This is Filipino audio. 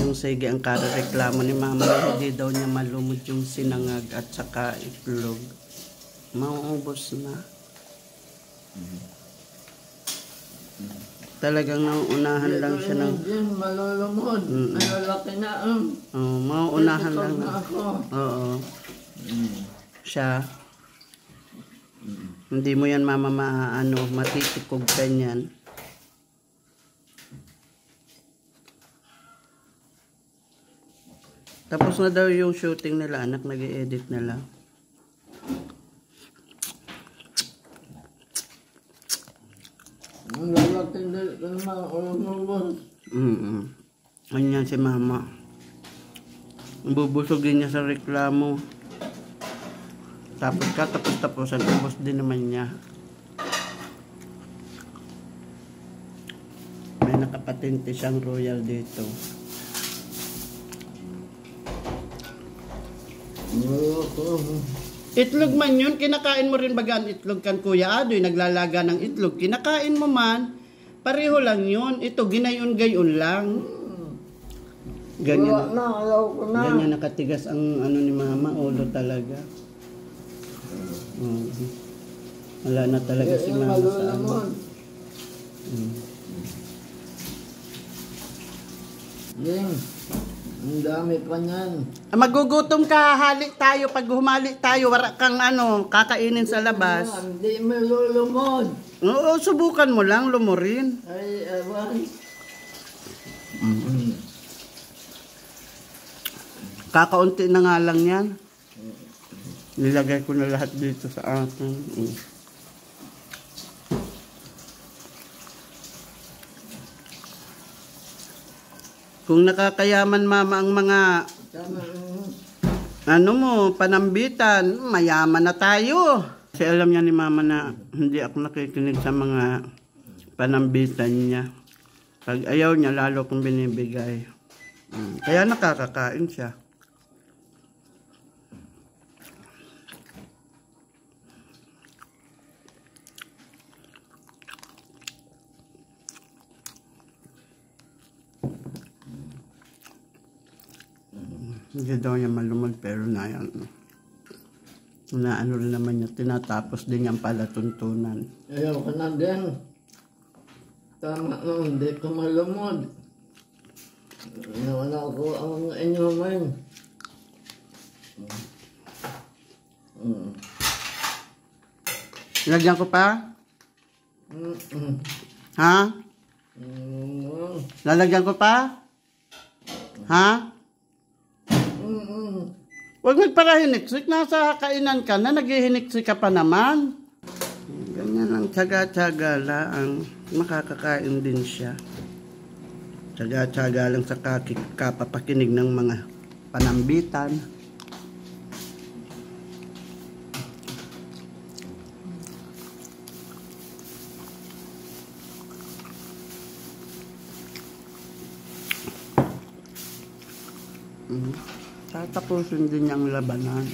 yung sige ang kareklamo ni mama. Hindi daw niya malumod yung sinangag at saka itlog. Mauubos na. Talagang nauunahan lang siya ng... Malulumod. Malalaki na. Mauunahan lang na. Oo. Siya. Hindi mo yan mama matitikog ka niyan. Tapos na daw yung shooting nila, anak, nag-i-edit nila. Ganyan si mama. Bubusugin niya sa reklamo. Tapos tapos-taposan, ubos din naman niya. May nakapatente siyang royal dito. Itlog man yun, kinakain mo rin bagaan itlog kan Kuya Adoy, naglalaga ng itlog, kinakain mo man, pareho lang yun, ito ginayon-gayon lang. Ganyan, ganyan nakatigas ang ano ni mama, ulo talaga. Wala na talaga si mama sa ano. Ang dami pa niyan. Magugutom ka, halik tayo. Pag humalik tayo, wala kang kakainin sa labas. Hindi mo lulumod. Oo, subukan mo lang, lumurin. Ay, ewan. Kakaunti na nga lang yan. Nilagay ko na lahat dito sa akin. Kung nakakayaman mama ang mga panambitan, mayaman na tayo. Kasi alam niya ni mama na hindi ako nakikinig sa mga panambitan niya. Pag ayaw niya, lalo kong binibigay. Kaya nakakakain siya. Hindi daw niya malumod pero na yan. Ano rin naman niya, tinatapos din niyang palatuntunan. Ayaw ka na din. Tama mo, hindi ko malumod. Wala ko ang inuman. Lagyan ko pa? Ha? Lalagyan ko pa? Ha? Huwag magparahiniksik. Nasa kainan ka na, naghihiniksik ka pa naman. Ganyan ang tsaga-tsaga lang. Makakakain din siya. Tsaga-tsaga lang sa kapapakinig ng mga panambitan. Tatapusin din niyang labanan.